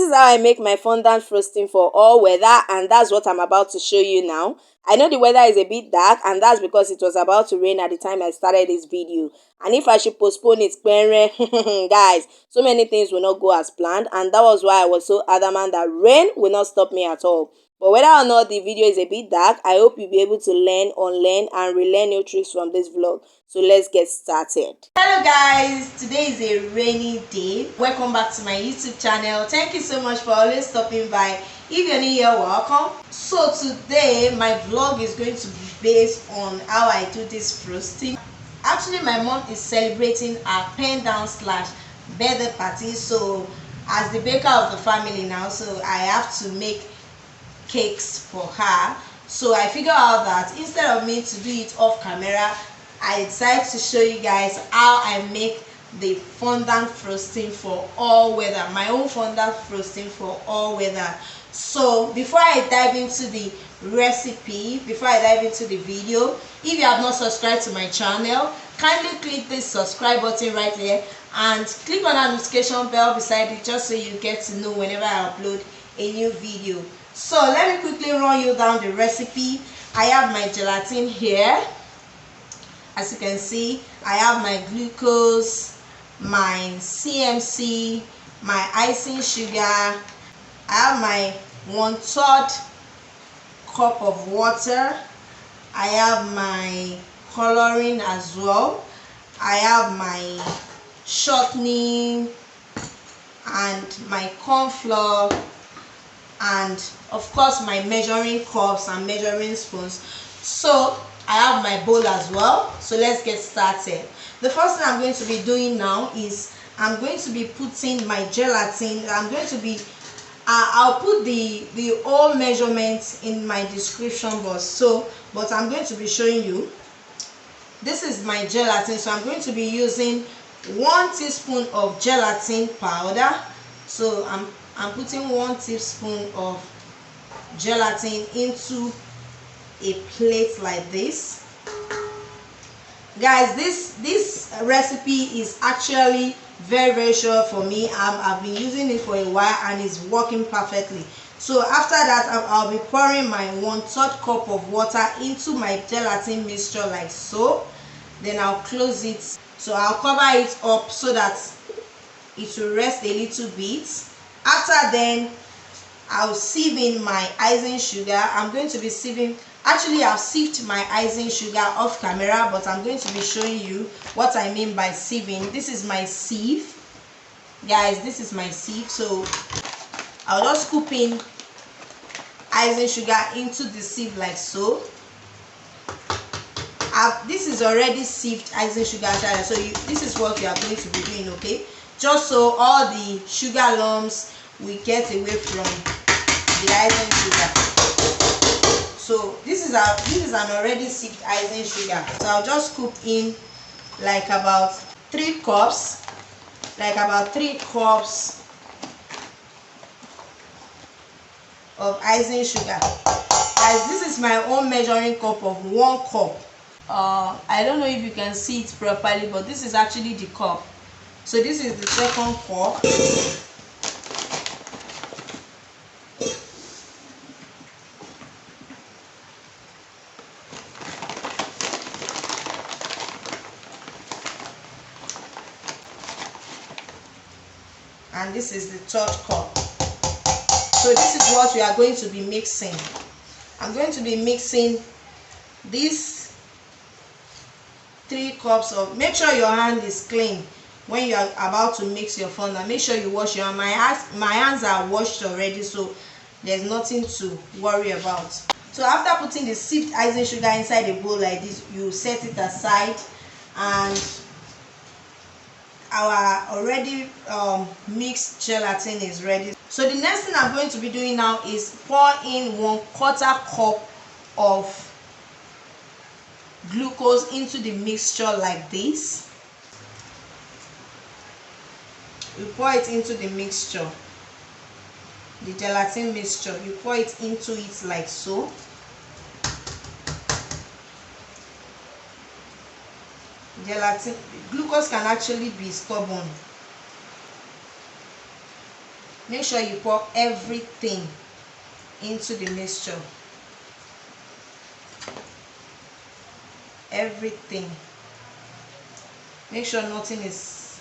is how I make my fondant frosting for all weather, and that's what I'm about to show you now. I know the weather is a bit dark, and that's because it was about to rain at the time I started this video. And if I should postpone it, guys, so many things will not go as planned, and that was why I was so adamant that rain will not stop me at all. But whether or not the video is a bit dark, I hope you'll be able to learn, unlearn, and relearn new tricks from this vlog. So let's get started. Hello guys, today is a rainy day. Welcome back to my YouTube channel. Thank you so much for always stopping by. If you're new here, welcome. So today my vlog is going to be based on how I do this frosting. Actually, my mom is celebrating our pen down / birthday party. So as the baker of the family now, so I have to make cakes for her. So I figured out that instead of me to do it off camera, I decided to show you guys how I make the fondant frosting for all weather, my own fondant frosting for all weather. So before I dive into the recipe, before I dive into the video, if you have not subscribed to my channel, kindly click this subscribe button right here and click on that notification bell beside it, just so you get to know whenever I upload a new video. So let me quickly run you down the recipe. I have my gelatin here. As you can see, I have my glucose, my CMC, my icing sugar. I have my 1/3 cup of water. I have my coloring as well. I have my shortening and my corn flour, and of course my measuring cups and measuring spoons. So I have my bowl as well. So let's get started. The first thing I'm going to be doing now is I'm going to be putting my gelatin. I'm going to be I'll put the whole measurements in my description box, but I'm going to be showing you. This is my gelatin, so I'm going to be using 1 teaspoon of gelatin powder. So I'm putting 1 teaspoon of gelatin into a plate like this. Guys, this recipe is actually very sure for me. I've been using it for a while and it's working perfectly. So after that, I'll be pouring my 1/3 cup of water into my gelatin mixture like so. Then I'll close it. So I'll cover it up so that it will rest a little bit. After then, I'll sieve in my icing sugar. I'm going to be sieving. Actually, I've sieved my icing sugar off camera, but I'm going to be showing you what I mean by sieving. This is my sieve, guys. This is my sieve. So I'll just scoop in icing sugar into the sieve like so. This is already sieved icing sugar, so this is what you are going to be doing, okay? Just so all the sugar lumps will get away from the icing sugar. So this is an already sieved icing sugar. So I'll just scoop in like about 3 cups, of icing sugar. Guys, this is my own measuring cup of 1 cup. I don't know if you can see it properly, but this is actually the cup. So this is the second cup. And this is the 3rd cup. So this is what we are going to be mixing. I'm going to be mixing these 3 cups of. Make sure your hand is clean when you are about to mix your fondant. Make sure you wash your hand. My hands are washed already, so there's nothing to worry about. So after putting the sieved icing sugar inside a bowl like this, you set it aside, and our already mixed gelatin is ready. So the next thing I'm going to be doing now is pour in 1/4 cup of glucose into the mixture like this. You pour it into the mixture, the gelatin mixture. You pour it into it like so. Glucose can actually be stubborn. Make sure you pour everything into the mixture. Everything. Make sure nothing is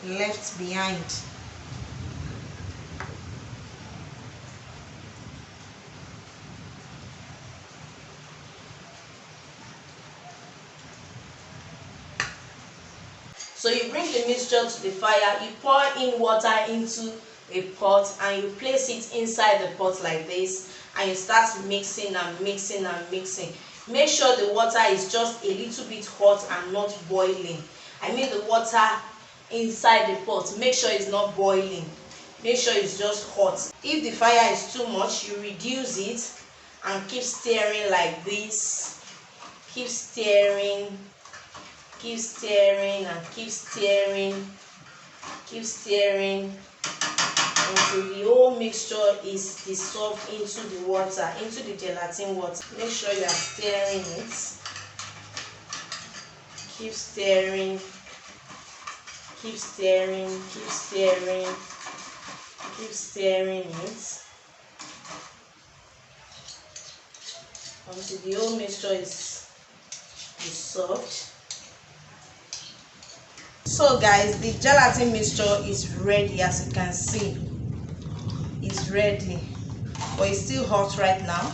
left behind. So you bring the mixture to the fire, you pour in water into a pot and you place it inside the pot like this, and you start mixing and mixing and mixing. Make sure the water is just a little bit hot and not boiling. I mean the water inside the pot, make sure it's not boiling. Make sure it's just hot. If the fire is too much, you reduce it and keep stirring like this. Keep stirring. Keep stirring and keep stirring. Keep stirring until the whole mixture is dissolved into the water, into the gelatin water. Make sure you are stirring it. Keep stirring. Keep stirring. Keep stirring. Keep stirring it until the whole mixture is dissolved. So guys, the gelatin mixture is ready. As you can see, it's ready, but it's still hot right now.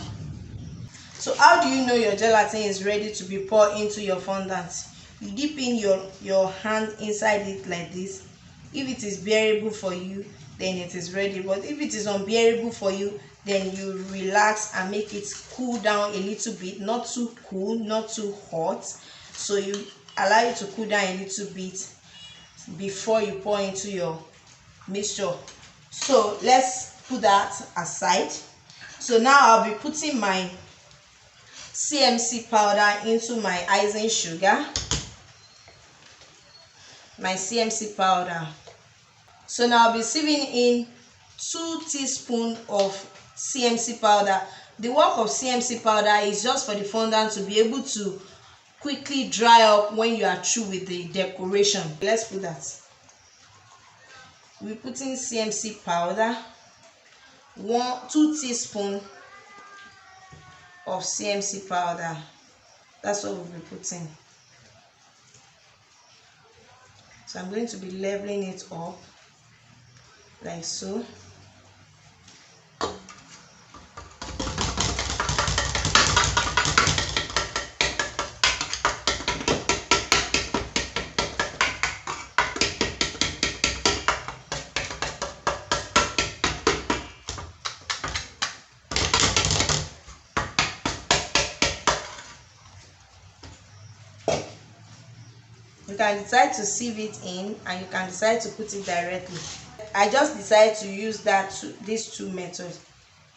So how do you know your gelatin is ready to be poured into your fondant? You dip in your hand inside it like this. If it is bearable for you, then it is ready, but if it is unbearable for you, then you relax and make it cool down a little bit. Not too cool, not too hot. So you allow it to cool down a little bit before you pour into your mixture. So let's put that aside. So now I'll be putting my CMC powder into my icing sugar. My CMC powder. So now I'll be sieving in 2 teaspoons of CMC powder. The work of CMC powder is just for the fondant to be able to quickly dry up when you are through with the decoration. Let's put that. We're putting CMC powder, 2 teaspoons of CMC powder. That's what we'll be putting. So I'm going to be leveling it up like so. You can decide to sieve it in and you can decide to put it directly. I just decided to use these two methods,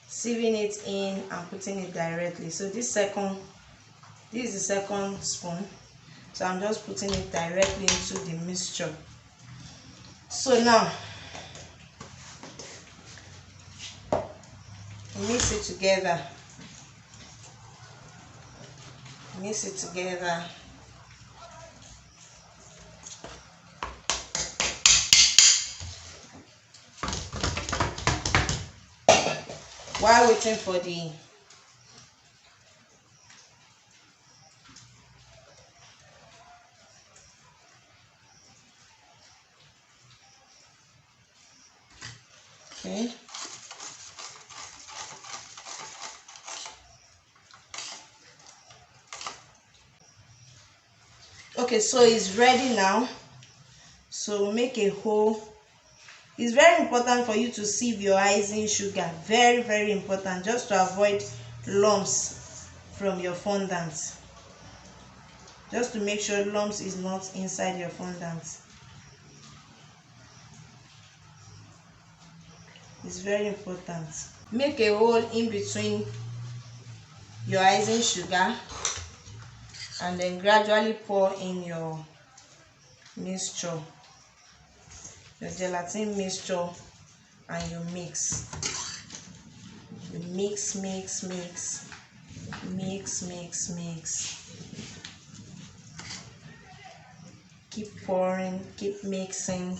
sieving it in and putting it directly. So this is the second spoon. So I'm just putting it directly into the mixture. So now mix it together. Mix it together. While waiting for the okay, so it's ready now. So make a hole. It's very important for you to sieve your icing sugar. Very, very important, just to avoid lumps from your fondant. Just to make sure lumps is not inside your fondant. It's very important. Make a hole in between your icing sugar and then gradually pour in your mixture, your gelatin mixture, and you mix. You mix, mix, mix, mix, mix, mix. Keep pouring, keep mixing.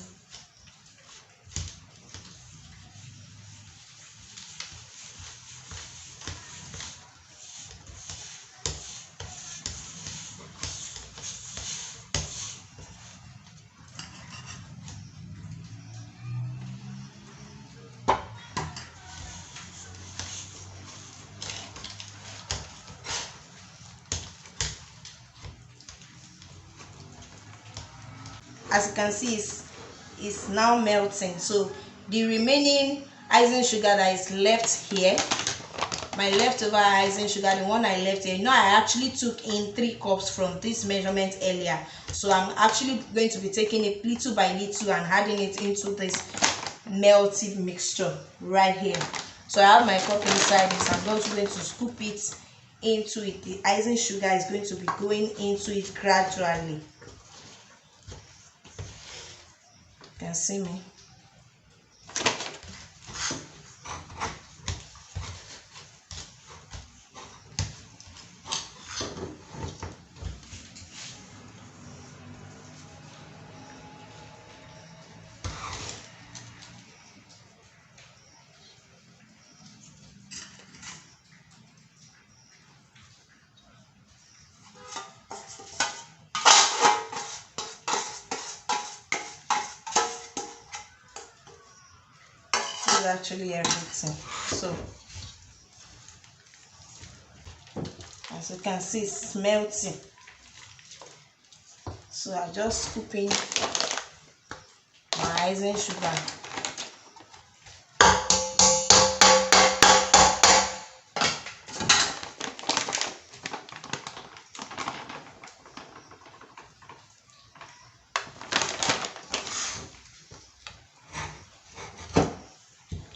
as you can see, is now melting. So the remaining icing sugar that is left here, my leftover icing sugar, the one I left here, you know, I actually took in 3 cups from this measurement earlier. So I'm actually going to be taking it little by little and adding it into this melted mixture right here. So I have my cup inside this. I'm just going to scoop it into it. The icing sugar is going to be going into it gradually. You can see me. This is actually everything. So as you can see, it's melting. So I just scoop in my icing sugar.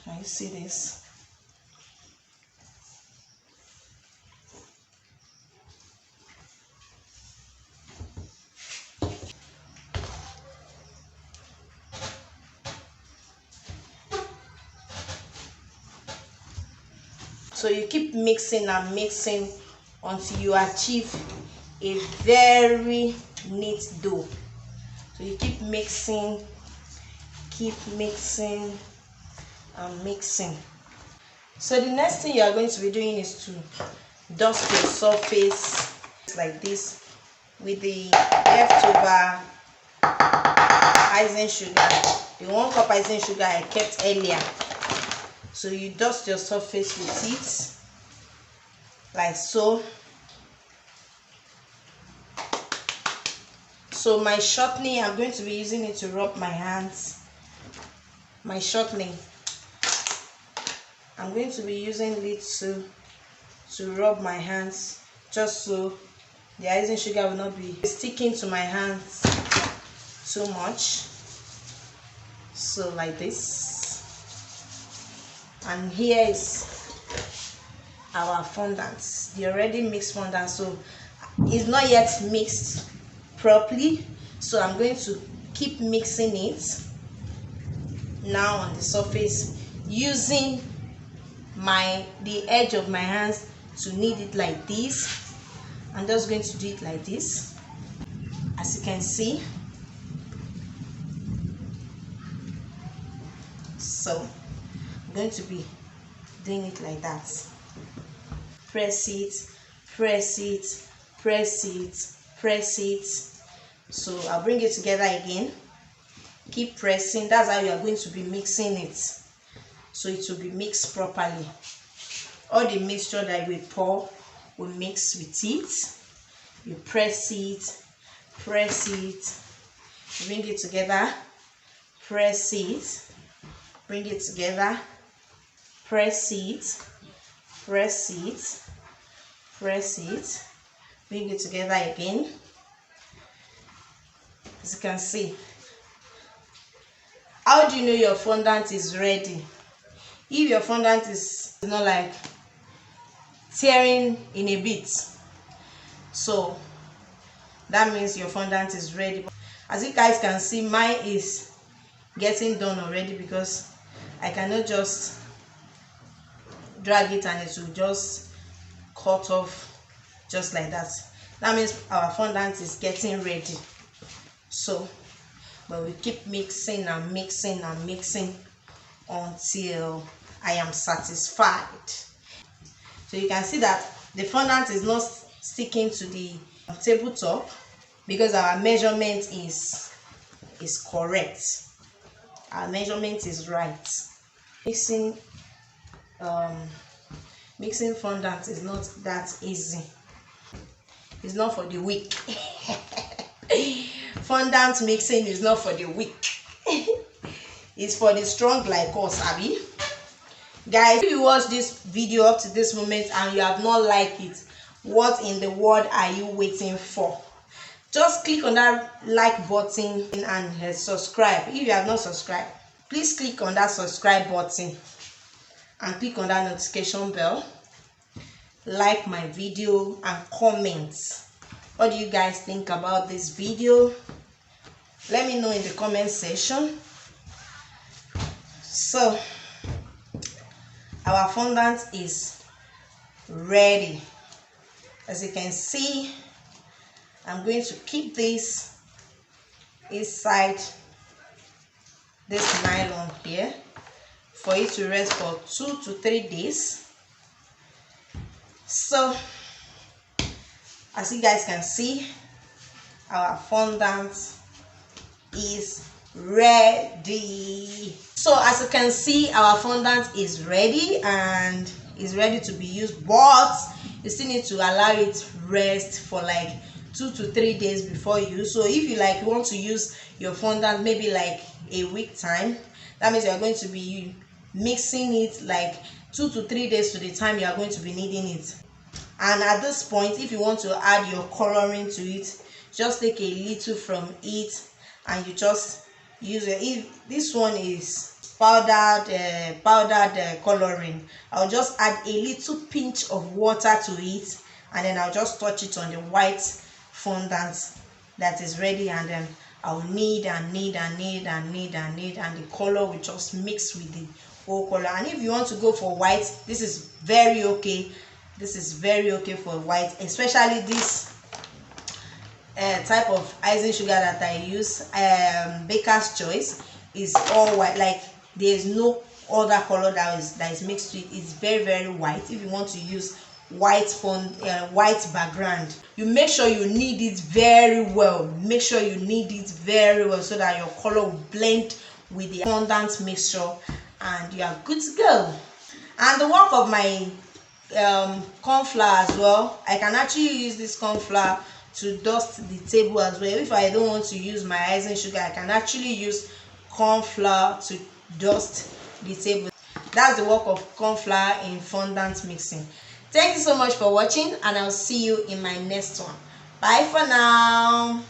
Can you see this? So you keep mixing and mixing until you achieve a very neat dough. So you keep mixing and mixing. So the next thing you are going to be doing is to dust your surface like this with the leftover icing sugar, the 1 cup icing sugar I kept earlier. So you dust your surface with it like so. So my shortening, I'm going to be using it to rub my hands. My shortening, I'm going to be using it to rub my hands, just so the icing sugar will not be sticking to my hands too much. So like this. And here is our fondant, the already mixed fondant. So it's not yet mixed properly, so I'm going to keep mixing it now on the surface, using the edge of my hands to knead it like this. I'm just going to do it like this, as you can see. So I'm going to be doing it like that. Press it, press it, press it, press it. So I'll bring it together again. Keep pressing. That's how you are going to be mixing it, so it will be mixed properly. All the mixture that we pour will mix with it. You press it, bring it together, press it, bring it together, press it, press it, press it, bring it together again. As you can see. How do you know your fondant is ready? If your fondant is not like tearing in a bit, so that means your fondant is ready. As you guys can see, mine is getting done already, because I cannot just drag it and it will just cut off just like that. That means our fondant is getting ready. So but we keep mixing and mixing and mixing until I am satisfied. So you can see that the fondant is not sticking to the tabletop, because our measurement is correct. Our measurement is right. Mixing fondant is not that easy. It's not for the weak. Fondant mixing is not for the weak. It's for the strong like us, Abby. Guys, if you watch this video up to this moment and you have not liked it, what in the world are you waiting for? Just click on that like button and subscribe. If you have not subscribed, please click on that subscribe button and click on that notification bell. Like my video and comment. What do you guys think about this video? Let me know in the comment section. So our fondant is ready. As you can see, I'm going to keep this inside this nylon here for it to rest for 2 to 3 days. So as you guys can see, our fondant is ready. So as you can see, our fondant is ready and is ready to be used, but you still need to allow it rest for like 2 to 3 days before you use. So if you want to use your fondant maybe like a week time, that means you are going to be mixing it like 2 to 3 days to the time you are going to be needing it. And at this point, if you want to add your coloring to it, just take a little from it and you just use it. If this one is powdered coloring, I'll just add a little pinch of water to it and then I'll just touch it on the white fondant that is ready, and then I'll knead and the color will just mix with the whole color. And if you want to go for white, this is very okay. This is very okay for white, especially this type of icing sugar that I use, Baker's Choice, is all white. Like there's no other color that is mixed with it. It's very white. If you want to use white background, you make sure you knead it very well. Make sure you knead it very well so that your color will blend with the fondant mixture and you are good to go. And the work of my corn flour as well, I can actually use this corn flour to dust the table as well. If I don't want to use my icing sugar, I can actually use corn flour to dust the table. That's the work of corn flour in fondant mixing. Thank you so much for watching, and I'll see you in my next one. Bye for now.